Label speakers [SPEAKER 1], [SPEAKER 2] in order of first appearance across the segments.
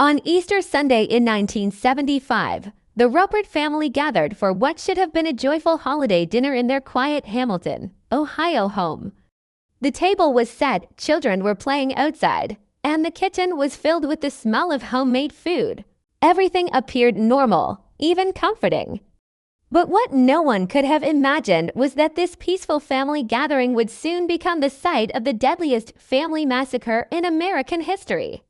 [SPEAKER 1] On Easter Sunday in 1975, the Rupert family gathered for what should have been a joyful holiday dinner in their quiet Hamilton, Ohio home. The table was set, children were playing outside, and the kitchen was filled with the smell of homemade food. Everything appeared normal, even comforting. But what no one could have imagined was that this peaceful family gathering would soon become the site of the deadliest family massacre in American history.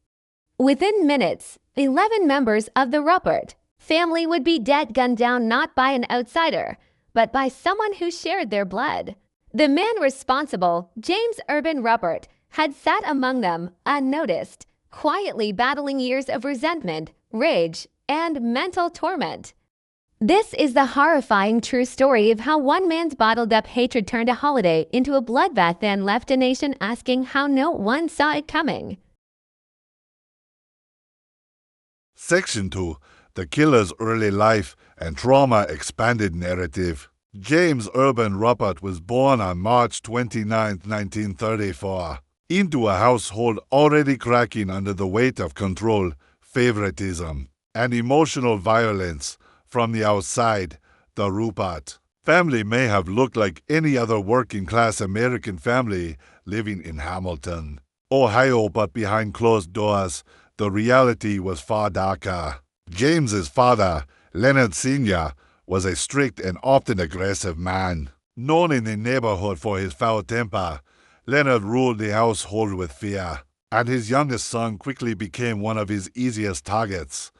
[SPEAKER 1] Within minutes, 11 members of the Rupert family would be dead, gunned down not by an outsider, but by someone who shared their blood. The man responsible, James Urban Rupert, had sat among them unnoticed, quietly battling years of resentment, rage, and mental torment. This is the horrifying true story of how one man's bottled-up hatred turned a holiday into a bloodbath and left a nation asking how no one saw it coming.
[SPEAKER 2] Section 2. The Killer's Early Life and Trauma Expanded Narrative. James Urban Rupert was born on March 29, 1934, into a household already cracking under the weight of control, favoritism, and emotional violence. From the outside, the Rupert family may have looked like any other working-class American family living in Hamilton, Ohio, but behind closed doors, the reality was far darker. James's father, Leonard Sr., was a strict and often aggressive man. Known in the neighborhood for his foul temper, Leonard ruled the household with fear, and his youngest son quickly became one of his easiest targets.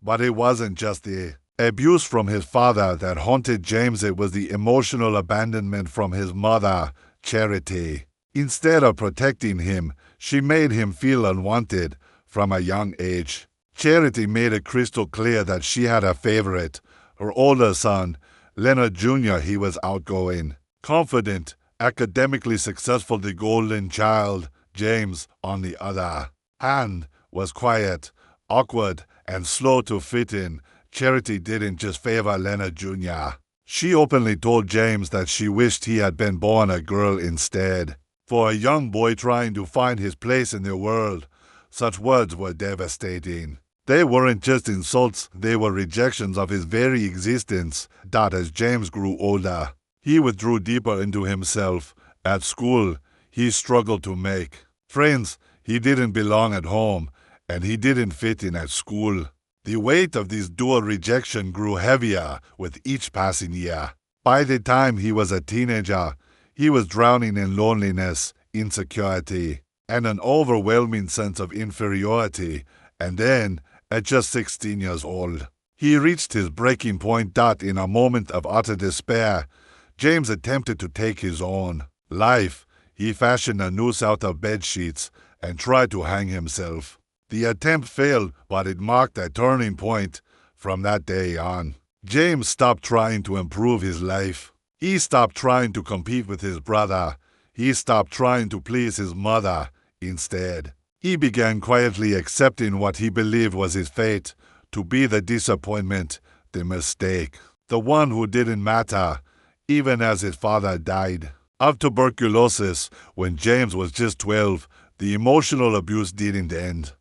[SPEAKER 2] But it wasn't just the abuse from his father that haunted James, it was the emotional abandonment from his mother, Charity. Instead of protecting him, she made him feel unwanted from a young age. Charity made it crystal clear that she had a favorite, her older son, Leonard Jr. He was outgoing, confident, academically successful. The golden child, James, on the other hand, was quiet, awkward, and slow to fit in. Charity didn't just favor Leonard Jr. She openly told James that she wished he had been born a girl instead. For a young boy trying to find his place in the world, such words were devastating. They weren't just insults, they were rejections of his very existence. That as James grew older, he withdrew deeper into himself. At school, he struggled to make friends. He didn't belong at home, and he didn't fit in at school. The weight of this dual rejection grew heavier with each passing year. By the time he was a teenager, he was drowning in loneliness, insecurity, and an overwhelming sense of inferiority. And then, at just 16 years old, he reached his breaking point. That in a moment of utter despair, James attempted to take his own life. He fashioned a noose out of bed sheets and tried to hang himself. The attempt failed, but it marked a turning point. From that day on, James stopped trying to improve his life. He stopped trying to compete with his brother. He stopped trying to please his mother. Instead, he began quietly accepting what he believed was his fate, to be the disappointment, the mistake, the one who didn't matter, even as his father died of tuberculosis when James was just 12. The emotional abuse didn't end.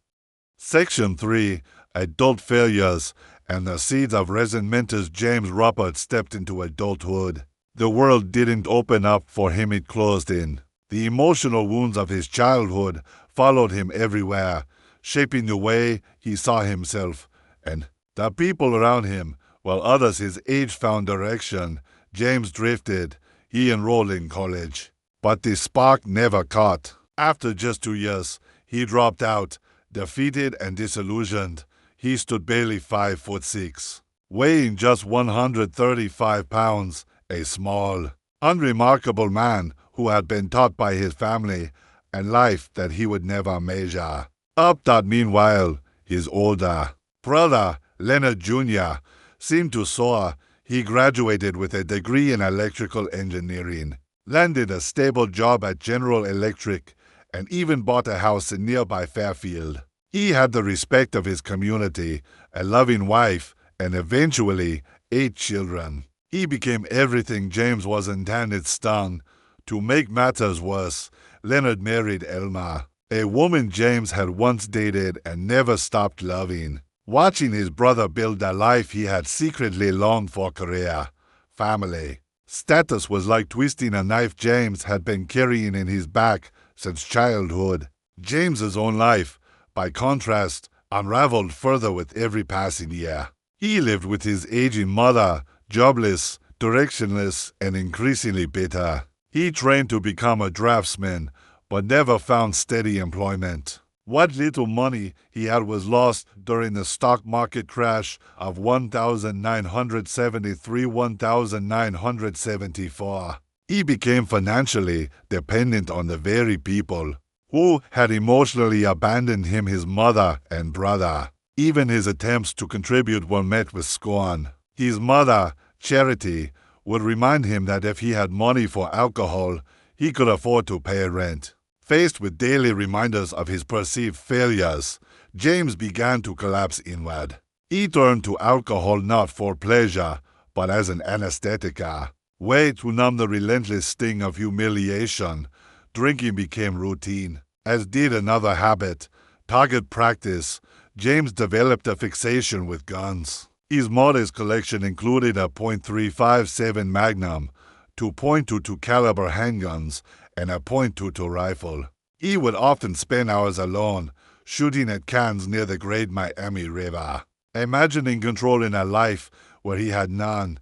[SPEAKER 2] Section 3. Adult Failures and the Seeds of Resentment. As James Rupert stepped into adulthood, the world didn't open up for him, it closed in. The emotional wounds of his childhood followed him everywhere, shaping the way he saw himself and the people around him. While others his age found direction, James drifted. He enrolled in college, but the spark never caught. After just 2 years, he dropped out. Defeated and disillusioned, he stood barely 5'6", weighing just 135 pounds, a small, unremarkable man who had been taught by his family and life that he would never measure up. That meanwhile, his older brother, Leonard Jr., seemed to soar. He graduated with a degree in electrical engineering, landed a stable job at General Electric, and even bought a house in nearby Fairfield. He had the respect of his community, a loving wife, and eventually 8 children. He became everything James was intended. Stung. To make matters worse, Leonard married Elma, a woman James had once dated and never stopped loving. Watching his brother build the life he had secretly longed for, career, family, status was like twisting a knife James had been carrying in his back since childhood. James's own life, by contrast, unraveled further with every passing year. He lived with his aging mother, jobless, directionless, and increasingly bitter. He trained to become a draftsman, but never found steady employment. What little money he had was lost during the stock market crash of 1973-1974. He became financially dependent on the very people who had emotionally abandoned him, his mother and brother. Even his attempts to contribute were met with scorn. His mother, Charity, would remind him that if he had money for alcohol, he could afford to pay rent. Faced with daily reminders of his perceived failures, James began to collapse inward. He turned to alcohol not for pleasure, but as an anesthetica. Way to numb the relentless sting of humiliation, drinking became routine. As did another habit, target practice, James developed a fixation with guns. His modest collection included a .357 Magnum, 2.22 caliber handguns, and a .22 rifle. He would often spend hours alone, shooting at cans near the Great Miami River, imagining controlling a life where he had none.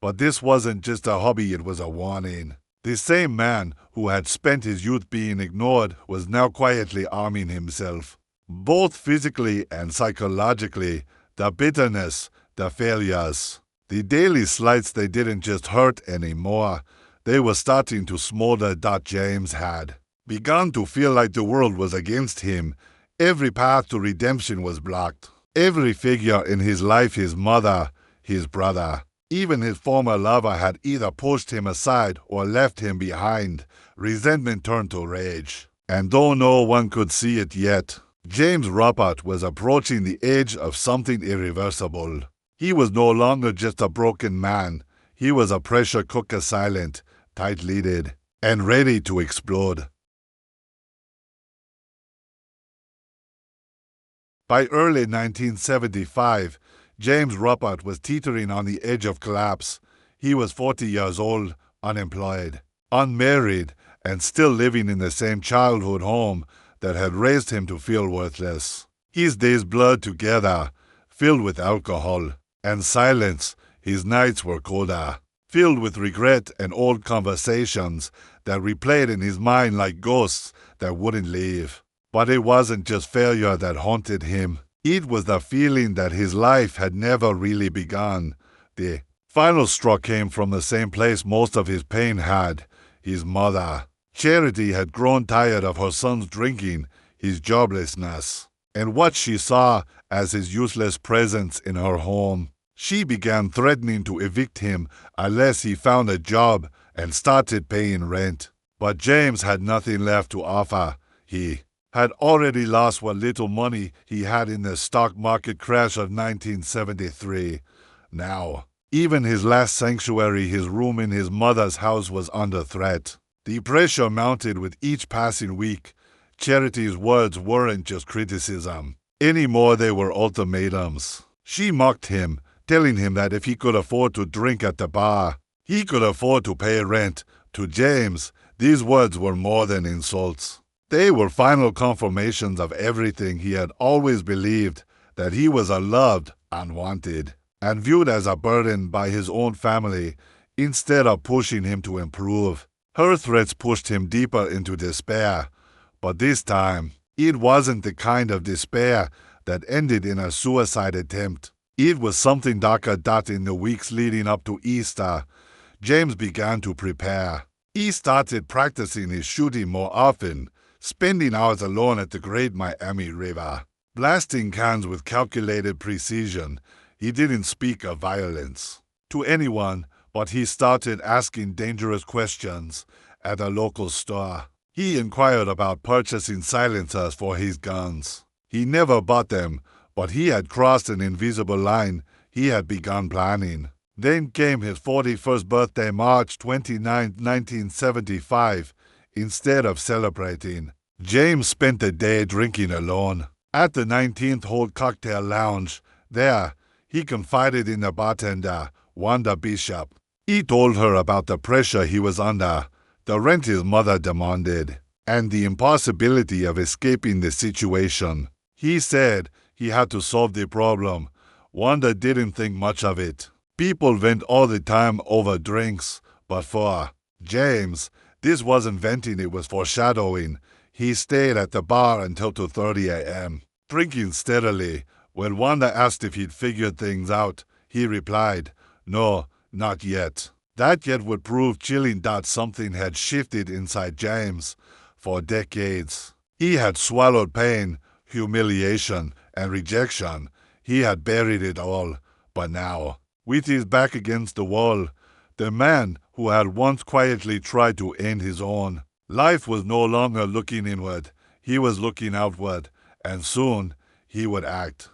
[SPEAKER 2] But this wasn't just a hobby, it was a warning. The same man who had spent his youth being ignored was now quietly arming himself. Both physically and psychologically, the bitterness, the failures, the daily slights, they didn't just hurt anymore. They were starting to smolder. James had begun to feel like the world was against him. Every path to redemption was blocked. Every figure in his life, his mother, his brother, even his former lover, had either pushed him aside or left him behind. Resentment turned to rage. And though no one could see it yet, James Ruppert was approaching the edge of something irreversible. He was no longer just a broken man. He was a pressure cooker, silent, tight-lidded, and ready to explode. By early 1975, James Ruppert was teetering on the edge of collapse. He was 40 years old, unemployed, unmarried, and still living in the same childhood home that had raised him to feel worthless. His days blurred together, filled with alcohol and silence. His nights were colder, filled with regret and old conversations that replayed in his mind like ghosts that wouldn't leave. But it wasn't just failure that haunted him. It was the feeling that his life had never really begun. The final straw came from the same place most of his pain had, his mother. Charity had grown tired of her son's drinking, his joblessness, and what she saw as his useless presence in her home. She began threatening to evict him unless he found a job and started paying rent. But James had nothing left to offer. He had already lost what little money he had in the stock market crash of 1973. Now, even his last sanctuary, his room in his mother's house, was under threat. The pressure mounted with each passing week. Charity's words weren't just criticism. Anymore, they were ultimatums. She mocked him, telling him that if he could afford to drink at the bar, he could afford to pay rent. To James, these words were more than insults. They were final confirmations of everything he had always believed, that he was unloved, unwanted, and viewed as a burden by his own family instead of pushing him to improve. Her threats pushed him deeper into despair, but this time, it wasn't the kind of despair that ended in a suicide attempt. It was something darker. In the weeks leading up to Easter, James began to prepare. He started practicing his shooting more often, spending hours alone at the Great Miami River, blasting cans with calculated precision. He didn't speak of violence to anyone, but he started asking dangerous questions at a local store. He inquired about purchasing silencers for his guns. He never bought them, but he had crossed an invisible line. He had begun planning. Then came his 41st birthday, March 29, 1975. Instead of celebrating, James spent the day drinking alone. At the 19th Hole Cocktail Lounge, there, he confided in the bartender, Wanda Bishop. He told her about the pressure he was under, the rent his mother demanded, and the impossibility of escaping the situation. He said he had to solve the problem. Wanda didn't think much of it. People vent all the time over drinks, but for James, this wasn't venting, it was foreshadowing. He stayed at the bar until 2:30 a.m., drinking steadily. When Wanda asked if he'd figured things out, he replied, "No, not yet." That yet would prove chilling that something had shifted inside James for decades. He had swallowed pain, humiliation, and rejection. He had buried it all. But now, with his back against the wall, the man who had once quietly tried to end his own life was no longer looking inward. He was looking outward, and soon he would act.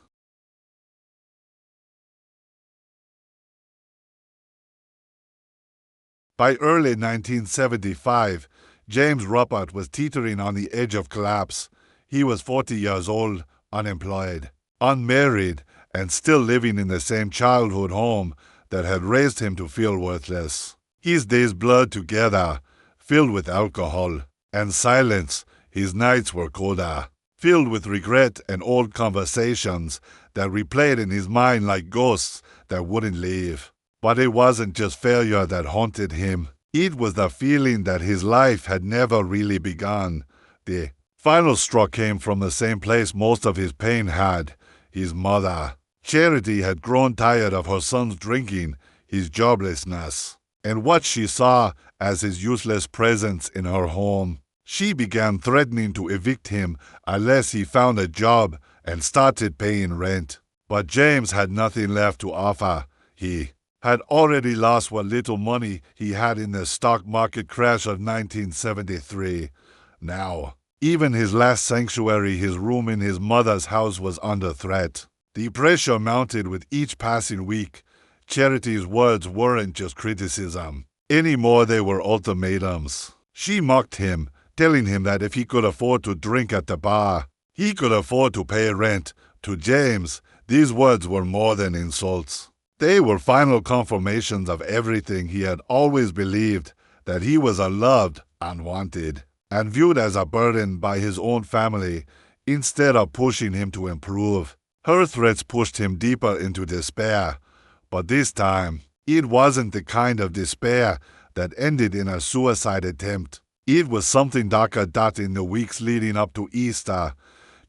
[SPEAKER 2] By early 1975, James Ruppert was teetering on the edge of collapse. He was 40 years old, unemployed, unmarried, and still living in the same childhood home that had raised him to feel worthless. His days blurred together, filled with alcohol and silence. His nights were colder, filled with regret and old conversations that replayed in his mind like ghosts that wouldn't leave. But it wasn't just failure that haunted him. It was the feeling that his life had never really begun. The final straw came from the same place most of his pain had, his mother. Charity had grown tired of her son's drinking, his joblessness, and what she saw as his useless presence in her home. She began threatening to evict him unless he found a job and started paying rent. But James had nothing left to offer. He had already lost what little money he had in the stock market crash of 1973. Now, even his last sanctuary, his room in his mother's house, was under threat. The pressure mounted with each passing week. Charity's words weren't just criticism. Anymore, they were ultimatums. She mocked him, telling him that if he could afford to drink at the bar, he could afford to pay rent. To James, these words were more than insults. They were final confirmations of everything he had always believed, that he was unloved, unwanted, and viewed as a burden by his own family instead of pushing him to improve. Her threats pushed him deeper into despair, but this time, it wasn't the kind of despair that ended in a suicide attempt. It was something darker that in the weeks leading up to Easter,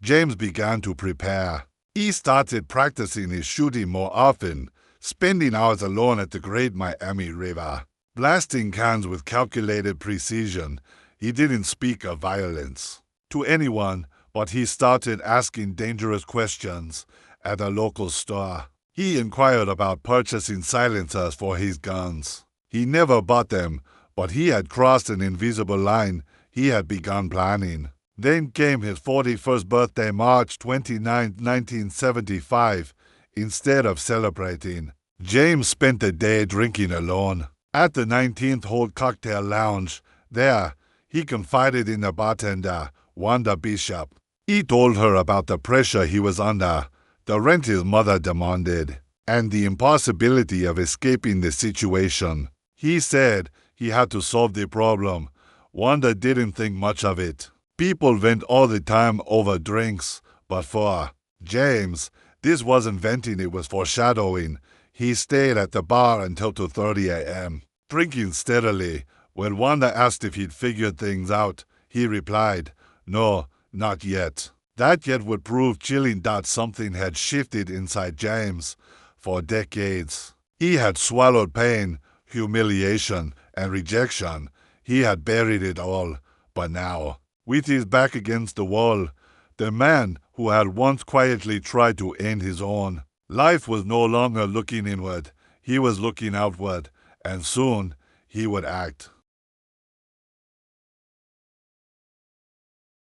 [SPEAKER 2] James began to prepare. He started practicing his shooting more often, spending hours alone at the Great Miami River, blasting cans with calculated precision. He didn't speak of violence to anyone, but he started asking dangerous questions at a local store. He inquired about purchasing silencers for his guns. He never bought them, but he had crossed an invisible line he had begun planning. Then came his 41st birthday, March 29, 1975. Instead of celebrating, James spent the day drinking alone. At the 19th Hole Cocktail Lounge, there, he confided in the bartender, Wanda Bishop. He told her about the pressure he was under, the rent his mother demanded, and the impossibility of escaping the situation. He said he had to solve the problem. Wanda didn't think much of it. People vent all the time over drinks, but for James, this wasn't venting, it was foreshadowing. He stayed at the bar until 2:30 a.m., drinking steadily. When Wanda asked if he'd figured things out, he replied, "No, not yet." That yet would prove chilling that something had shifted inside James for decades. He had swallowed pain, humiliation, and rejection. He had buried it all. But now, with his back against the wall, the man who had once quietly tried to end his own life was no longer looking inward. He was looking outward, and soon he would act.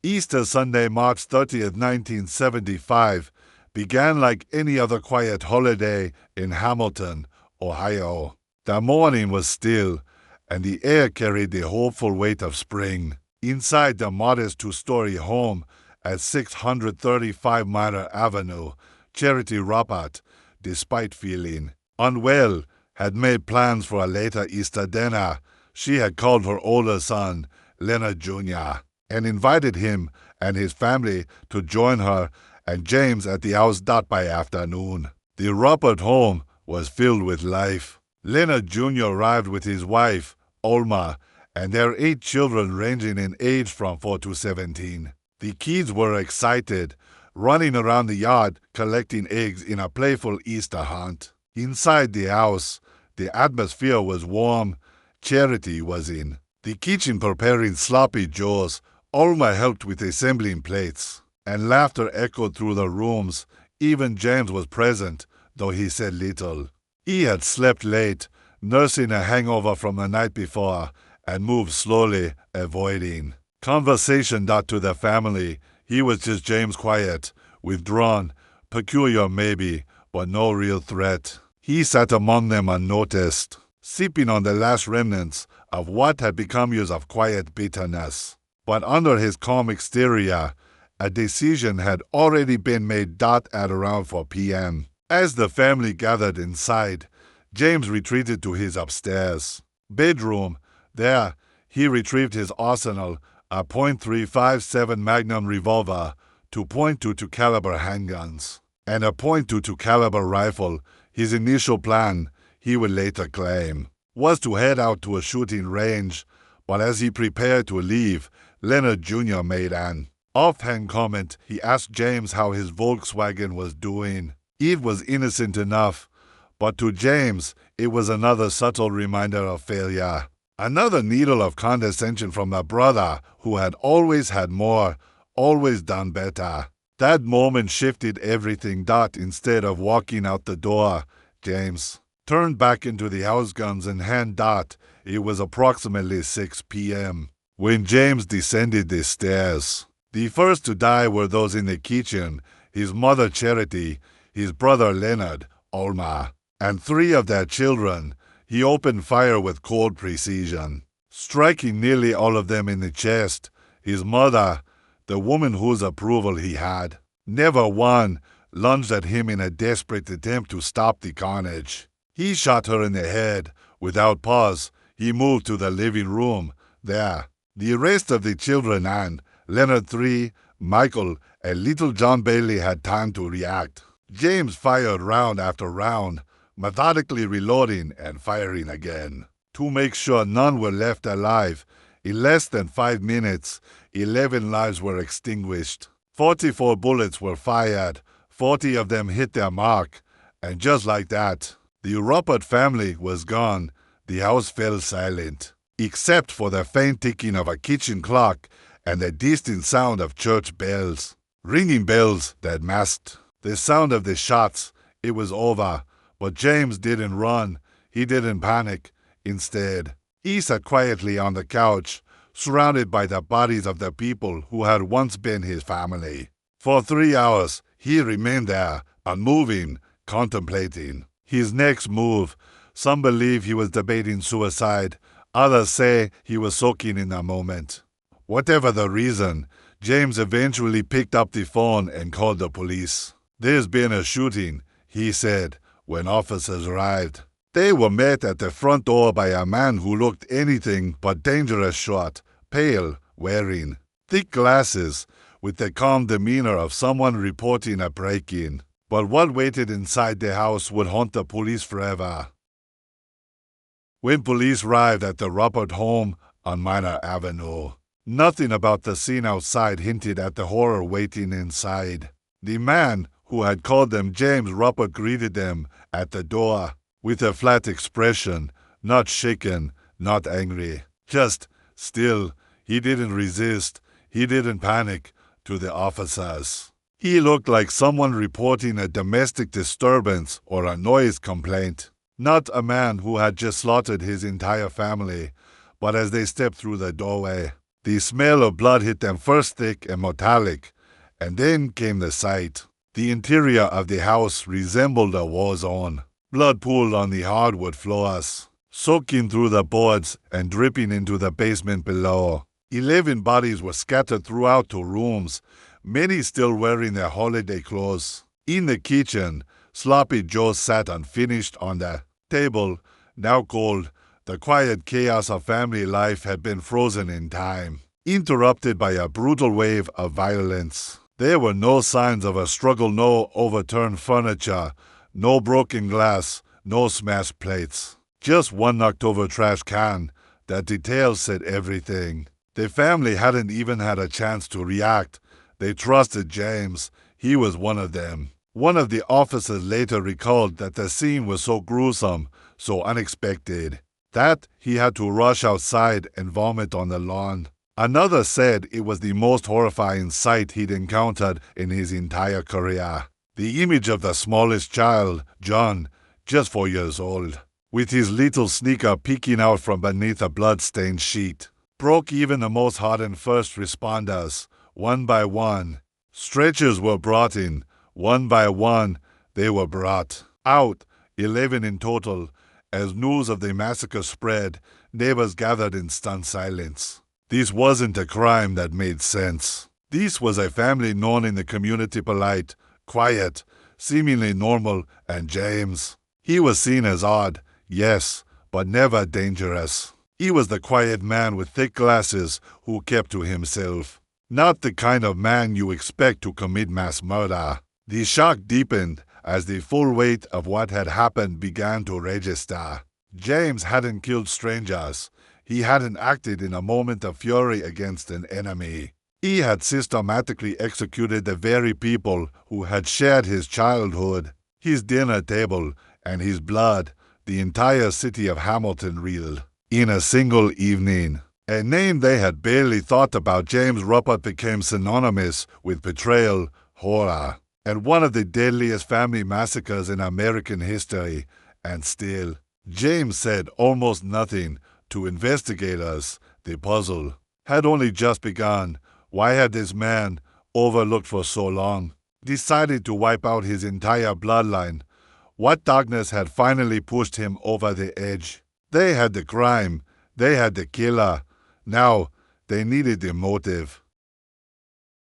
[SPEAKER 2] Easter Sunday, March 30th, 1975, began like any other quiet holiday in Hamilton, Ohio. The morning was still, and the air carried the hopeful weight of spring. Inside the modest two-story home at 635 Minor Avenue, Charity Ruppert, despite feeling unwell, had made plans for a later Easter dinner. She had called her older son, Leonard Jr., and invited him and his family to join her and James at the house by afternoon. The Ruppert home was filled with life. Leonard Jr. arrived with his wife, Olma, and their 8 children ranging in age from 4 to 17. The kids were excited, running around the yard collecting eggs in a playful Easter hunt. Inside the house, the atmosphere was warm. Charity was in the kitchen preparing sloppy joes. Olma helped with assembling plates, and laughter echoed through the rooms. Even James was present, though he said little. He had slept late, nursing a hangover from the night before, and moved slowly, avoiding conversation. To the family, he was just James, quiet, withdrawn, peculiar maybe, but no real threat. He sat among them unnoticed, sipping on the last remnants of what had become years of quiet bitterness. But under his calm exterior, a decision had already been made. At around 4 p.m. As the family gathered inside, James retreated to his upstairs bedroom. There, he retrieved his arsenal, a .357 Magnum revolver, 2.22 caliber handguns, and a .22 caliber rifle. His initial plan, he would later claim, was to head out to a shooting range, but as he prepared to leave, Leonard Jr. made an offhand comment. He asked James how his Volkswagen was doing. It was innocent enough, but to James, it was another subtle reminder of failure. Another needle of condescension from a brother who had always had more, always done better. That moment shifted everything. Instead of walking out the door, James turned back into the house, guns in hand. It was approximately 6 p.m. when James descended the stairs. The first to die were those in the kitchen: his mother Charity, his brother Leonard, Olma, and 3 of their children. He opened fire with cold precision, striking nearly all of them in the chest. His mother, the woman whose approval he had never won, lunged at him in a desperate attempt to stop the carnage. He shot her in the head. Without pause, he moved to the living room. There, the rest of the children and Leonard 3, Michael, and little John Bailey had time to react. James fired round after round, methodically reloading and firing again, to make sure none were left alive. In less than 5 minutes, 11 lives were extinguished. 44 bullets were fired. 40 of them hit their mark. And just like that, the Ruppert family was gone. The house fell silent, except for the faint ticking of a kitchen clock and the distant sound of church bells, ringing bells that masked the sound of the shots. It was over, but James didn't run. He didn't panic. Instead, he sat quietly on the couch, surrounded by the bodies of the people who had once been his family. For 3 hours, he remained there, unmoving, contemplating his next move. Some believe he was debating suicide. Others say he was soaking in the moment. Whatever the reason, James eventually picked up the phone and called the police. "There's been a shooting," he said when officers arrived. They were met at the front door by a man who looked anything but dangerous, short, pale, wearing thick glasses, with the calm demeanor of someone reporting a break-in. But what waited inside the house would haunt the police forever. When police arrived at the Ruppert home on Minor Avenue, nothing about the scene outside hinted at the horror waiting inside. The man who had called them James Ruppert greeted them at the door with a flat expression, not shaken, not angry, just still. He didn't resist. He didn't panic. To the officers, he looked like someone reporting a domestic disturbance or a noise complaint, not a man who had just slaughtered his entire family. But as they stepped through the doorway, the smell of blood hit them, first thick and metallic, and then came the sight. The interior of the house resembled a war zone. Blood pooled on the hardwood floors, soaking through the boards and dripping into the basement below. 11 bodies were scattered throughout 2 rooms, many still wearing their holiday clothes. In the kitchen, Sloppy Joe sat unfinished on the table, now cold. The quiet chaos of family life had been frozen in time, interrupted by a brutal wave of violence. There were no signs of a struggle, no overturned furniture, no broken glass, no smashed plates. Just one knocked-over trash can. That detail said everything. The family hadn't even had a chance to react. They trusted James. He was one of them. One of the officers later recalled that the scene was so gruesome, so unexpected, that he had to rush outside and vomit on the lawn. Another said it was the most horrifying sight he'd encountered in his entire career. The image of the smallest child, John, just 4 years old, with his little sneaker peeking out from beneath a blood-stained sheet, broke even the most hardened first responders. One by one, stretchers were brought in. One by one, they were brought out, 11 in total. As news of the massacre spread, neighbors gathered in stunned silence. This wasn't a crime that made sense. This was a family known in the community polite, quiet, seemingly normal, and James. He was seen as odd, yes, but never dangerous. He was the quiet man with thick glasses who kept to himself. Not the kind of man you expect to commit mass murder. The shock deepened as the full weight of what had happened began to register. James hadn't killed strangers. He hadn't acted in a moment of fury against an enemy. He had systematically executed the very people who had shared his childhood, his dinner table, and his blood. The entire city of Hamilton reeled. In a single evening, a name they had barely thought about, James Ruppert became synonymous with betrayal, horror, and one of the deadliest family massacres in American history. And still, James said almost nothing to investigators. The puzzle had only just begun. Why had this man, overlooked for so long, decided to wipe out his entire bloodline? What darkness had finally pushed him over the edge? They had the crime. They had the killer. Now, they needed the motive.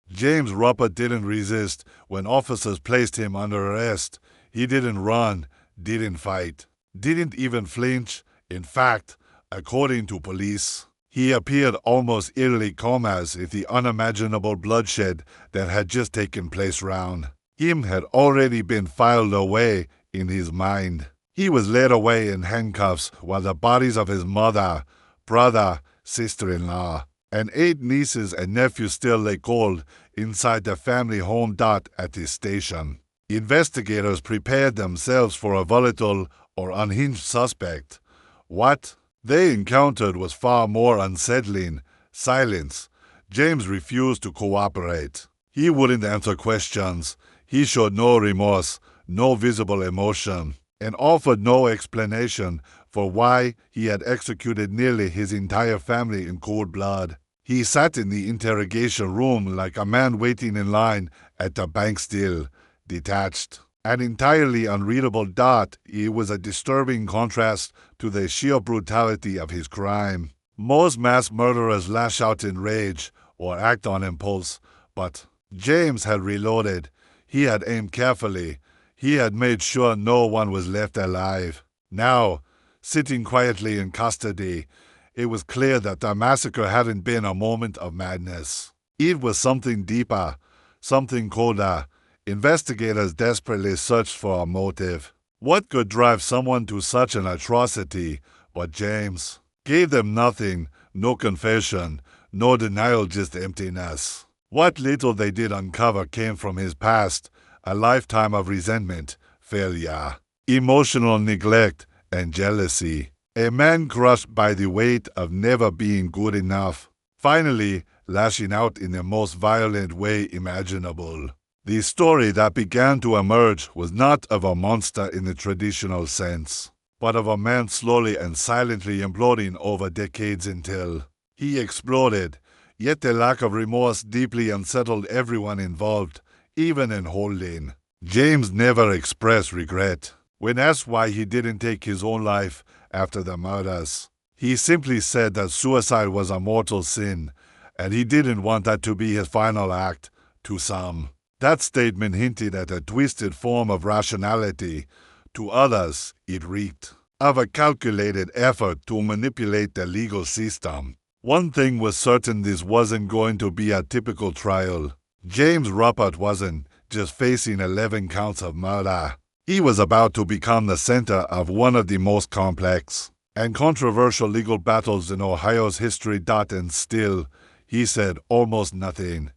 [SPEAKER 2] James Ruppert didn't resist when officers placed him under arrest. He didn't run, didn't fight, didn't even flinch. In fact, according to police, he appeared almost eerily calm, as if the unimaginable bloodshed that had just taken place round him had already been filed away in his mind. He was led away in handcuffs while the bodies of his mother, brother, sister-in-law, and 8 nieces and nephews still lay cold inside the family home at the station. Investigators prepared themselves for a volatile or unhinged suspect. What they encountered was far more unsettling: silence. James refused to cooperate. He wouldn't answer questions. He showed no remorse, no visible emotion, and offered no explanation for why he had executed nearly his entire family in cold blood. He sat in the interrogation room like a man waiting in line at the bank, still, detached, an entirely unreadable dot. It was a disturbing contrast to the sheer brutality of his crime. Most mass murderers lash out in rage or act on impulse, but James had reloaded. He had aimed carefully. He had made sure no one was left alive. Now, sitting quietly in custody, it was clear that the massacre hadn't been a moment of madness. It was something deeper, something colder. Investigators desperately searched for a motive. What could drive someone to such an atrocity? But James gave them nothing, no confession, no denial, just emptiness. What little they did uncover came from his past, a lifetime of resentment, failure, emotional neglect, and jealousy. A man crushed by the weight of never being good enough, finally lashing out in the most violent way imaginable. The story that began to emerge was not of a monster in the traditional sense, but of a man slowly and silently imploding over decades until he exploded. Yet the lack of remorse deeply unsettled everyone involved, even in holding. James never expressed regret. When asked why he didn't take his own life after the murders, he simply said that suicide was a mortal sin and he didn't want that to be his final act. To some, that statement hinted at a twisted form of rationality. To others, it reeked of a calculated effort to manipulate the legal system. One thing was certain: this wasn't going to be a typical trial. James Ruppert wasn't just facing 11 counts of murder. He was about to become the center of one of the most complex and controversial legal battles in Ohio's history. And still, he said almost nothing.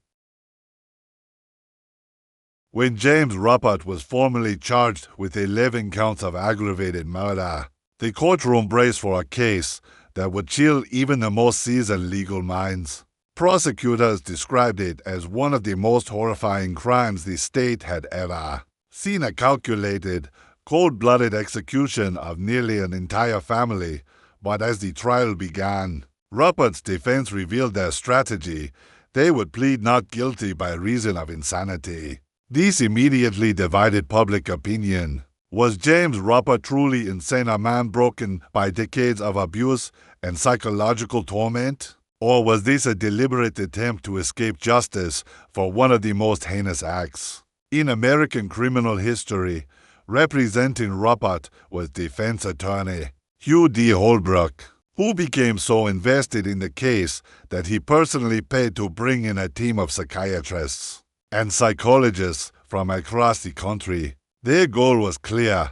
[SPEAKER 2] When James Ruppert was formally charged with 11 counts of aggravated murder, the courtroom braced for a case that would chill even the most seasoned legal minds. Prosecutors described it as one of the most horrifying crimes the state had ever seen: a calculated, cold-blooded execution of nearly an entire family. But as the trial began, Ruppert's defense revealed their strategy. They would plead not guilty by reason of insanity. This immediately divided public opinion. Was James Ruppert truly insane, a man broken by decades of abuse and psychological torment? Or was this a deliberate attempt to escape justice for one of the most heinous acts in American criminal history? Representing Ruppert was defense attorney Hugh D. Holbrook, who became so invested in the case that he personally paid to bring in a team of psychiatrists and psychologists from across the country. Their goal was clear: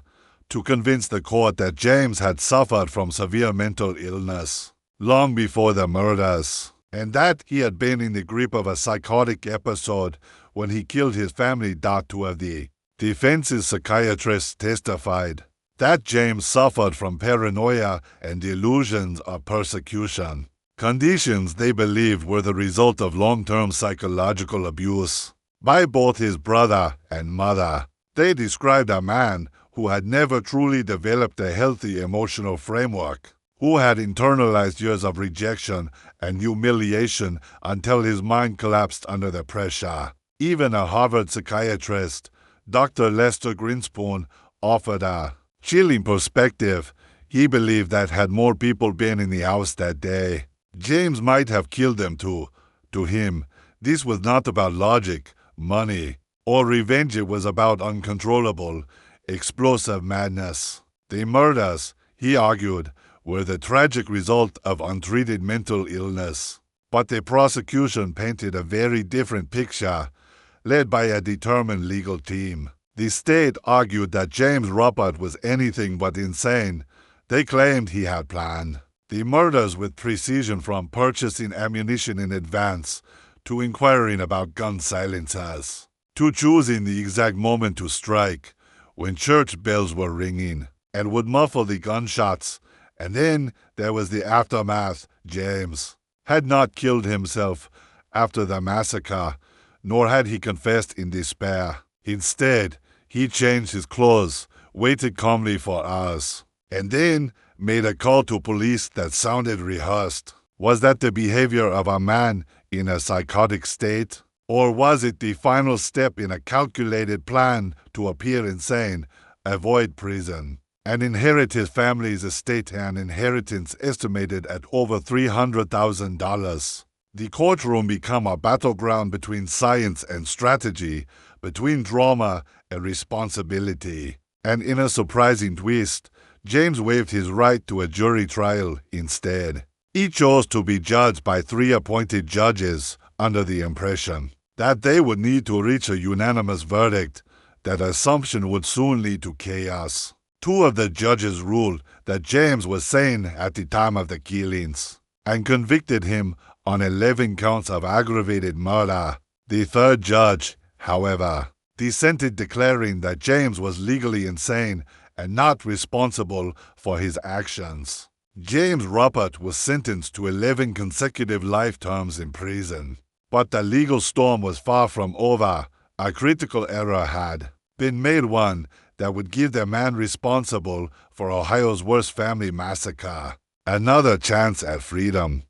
[SPEAKER 2] to convince the court that James had suffered from severe mental illness long before the murders, and that he had been in the grip of a psychotic episode when he killed his family. Two of the defense's psychiatrists testified that James suffered from paranoia and delusions of persecution, conditions they believed were the result of long-term psychological abuse by both his brother and mother. They described a man who had never truly developed a healthy emotional framework, who had internalized years of rejection and humiliation until his mind collapsed under the pressure. Even a Harvard psychiatrist, Dr. Lester Grinspoon, offered a chilling perspective. He believed that had more people been in the house that day, James might have killed them too. To him, this was not about logic, money, or revenge. It was about uncontrollable, explosive madness. The murders, he argued, were the tragic result of untreated mental illness. But the prosecution painted a very different picture, led by a determined legal team. The state argued that James Ruppert was anything but insane. They claimed he had planned the murders with precision, from purchasing ammunition in advance to inquiring about gun silencers, to choosing the exact moment to strike when church bells were ringing and would muffle the gunshots. And then there was the aftermath. James had not killed himself after the massacre, nor had he confessed in despair. Instead, he changed his clothes, waited calmly for hours, and then made a call to police that sounded rehearsed. Was that the behavior of a man in a psychotic state? Or was it the final step in a calculated plan to appear insane, avoid prison, and inherit his family's estate, an inheritance estimated at over $300,000? The courtroom became a battleground between science and strategy, between drama and responsibility. And in a surprising twist, James waived his right to a jury trial instead. He chose to be judged by 3 appointed judges, under the impression that they would need to reach a unanimous verdict. That assumption would soon lead to chaos. 2 of the judges ruled that James was sane at the time of the killings and convicted him on 11 counts of aggravated murder. The 3rd judge, however, dissented, declaring that James was legally insane and not responsible for his actions. James Ruppert was sentenced to 11 consecutive life terms in prison. But the legal storm was far from over. A critical error had been made, one that would give the man responsible for Ohio's worst family massacre another chance at freedom.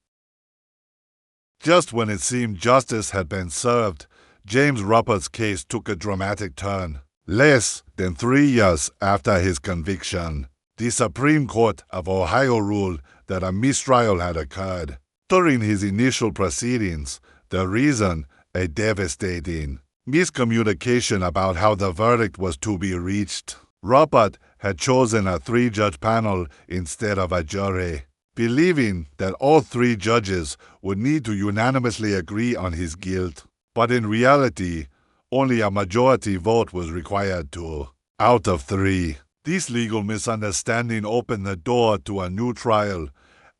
[SPEAKER 2] Just when it seemed justice had been served, James Ruppert's case took a dramatic turn. Less than 3 years after his conviction, the Supreme Court of Ohio ruled that a mistrial had occurred. During his initial proceedings, the reason, a devastating miscommunication about how the verdict was to be reached. Robert had chosen a 3-judge panel instead of a jury, believing that all 3 judges would need to unanimously agree on his guilt. But in reality, only a majority vote was required out of 3. This legal misunderstanding opened the door to a new trial,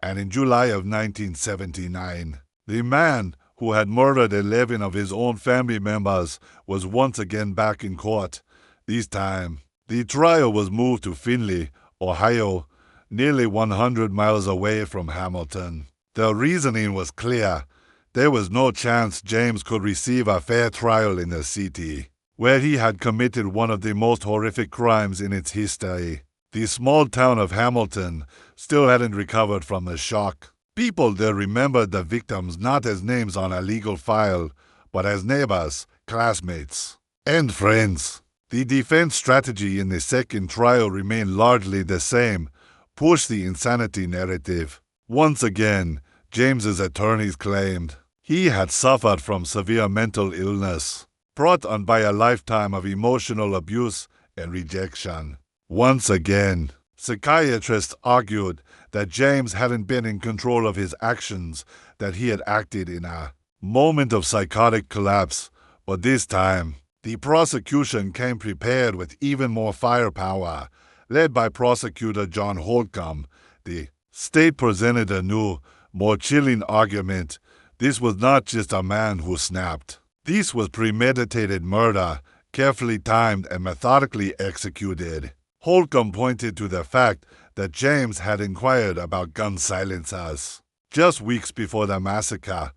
[SPEAKER 2] and in July of 1979, the man who had murdered 11 of his own family members was once again back in court. This time, the trial was moved to Findlay, Ohio, nearly 100 miles away from Hamilton. The reasoning was clear. There was no chance James could receive a fair trial in the city, where he had committed one of the most horrific crimes in its history. The small town of Hamilton still hadn't recovered from the shock. People there remembered the victims not as names on a legal file, but as neighbors, classmates, and friends. The defense strategy in the second trial remained largely the same: push the insanity narrative. Once again, James's attorneys claimed he had suffered from severe mental illness, brought on by a lifetime of emotional abuse and rejection. Once again, psychiatrists argued that James hadn't been in control of his actions, that he had acted in a moment of psychotic collapse. But this time, the prosecution came prepared with even more firepower. Led by prosecutor John Holcomb, the state presented a new, more chilling argument. This was not just a man who snapped. This was premeditated murder, carefully timed and methodically executed. Holcomb pointed to the fact that James had inquired about gun silencers just weeks before the massacre,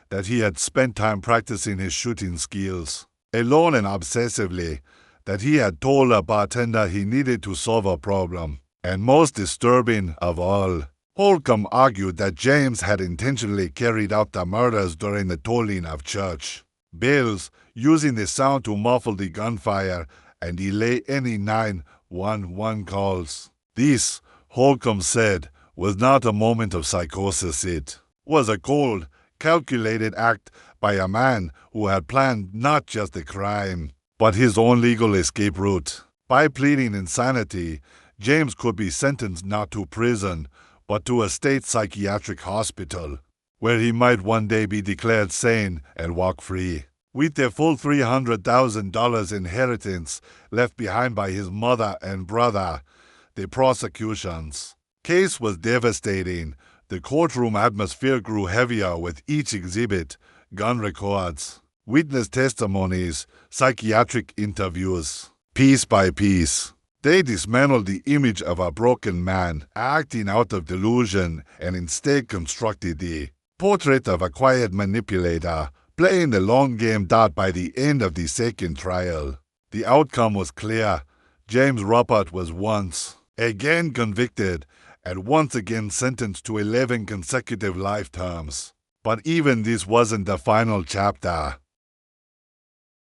[SPEAKER 2] that he had spent time practicing his shooting skills, alone and obsessively, that he had told a bartender he needed to solve a problem. And most disturbing of all, Holcomb argued that James had intentionally carried out the murders during the tolling of church bells, using the sound to muffle the gunfire and delay any 911 calls. This, Holcomb said, was not a moment of psychosis. It was a cold, calculated act by a man who had planned not just the crime, but his own legal escape route. By pleading insanity, James could be sentenced not to prison, but to a state psychiatric hospital, where he might one day be declared sane and walk free. With the full $300,000 inheritance left behind by his mother and brother, the prosecution's case was devastating. The courtroom atmosphere grew heavier with each exhibit: gun records, witness testimonies, psychiatric interviews. Piece by piece, they dismantled the image of a broken man acting out of delusion and instead constructed the portrait of a quiet manipulator playing the long game. By the end of the second trial, the outcome was clear. James Ruppert was once again convicted and once again sentenced to 11 consecutive life terms. But even this wasn't the final chapter.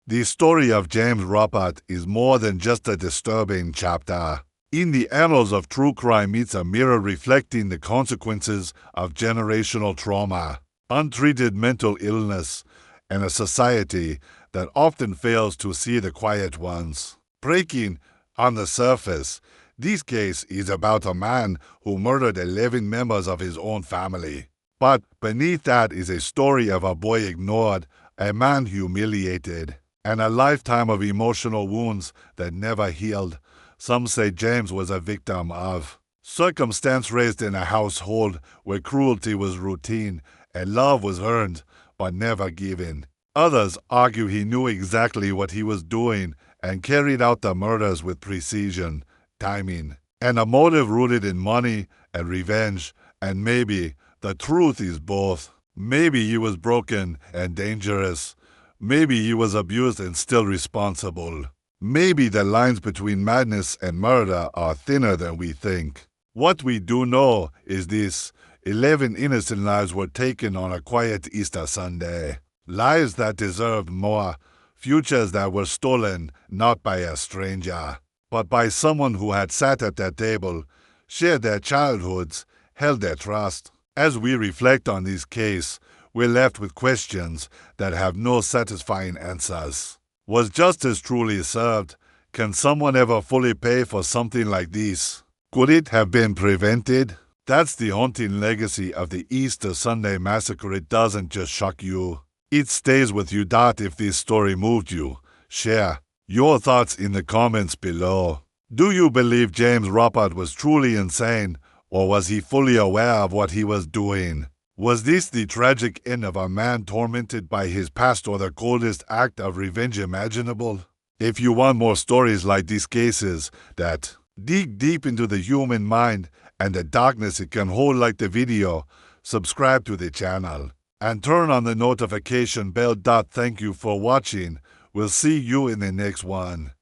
[SPEAKER 2] The story of James Ruppert is more than just a disturbing chapter. In the annals of true crime, it's a mirror reflecting the consequences of generational trauma, untreated mental illness, and a society that often fails to see the quiet ones. Breaking on the surface, this case is about a man who murdered 11 members of his own family. But beneath that is a story of a boy ignored, a man humiliated, and a lifetime of emotional wounds that never healed. Some say James was a victim of circumstance, raised in a household where cruelty was routine and love was earned but never given. Others argue he knew exactly what he was doing and carried out the murders with precision, timing, and a motive rooted in money and revenge. And maybe the truth is both. Maybe he was broken and dangerous. Maybe he was abused and still responsible. Maybe the lines between madness and murder are thinner than we think. What we do know is this: 11 innocent lives were taken on a quiet Easter Sunday. Lives that deserved more. Futures that were stolen not by a stranger, but by someone who had sat at their table, shared their childhoods, held their trust. As we reflect on this case, we're left with questions that have no satisfying answers. Was justice truly served? Can someone ever fully pay for something like this? Could it have been prevented? That's the haunting legacy of the Easter Sunday massacre. It doesn't just shock you. It stays with you. If this story moved you, share your thoughts in the comments below. Do you believe James Robert was truly insane, or was he fully aware of what he was doing? Was this the tragic end of a man tormented by his past, or the coldest act of revenge imaginable? If you want more stories like these cases that dig deep into the human mind and the darkness it can hold, like the video, subscribe to the channel and turn on the notification bell. Thank you for watching. We'll see you in the next one.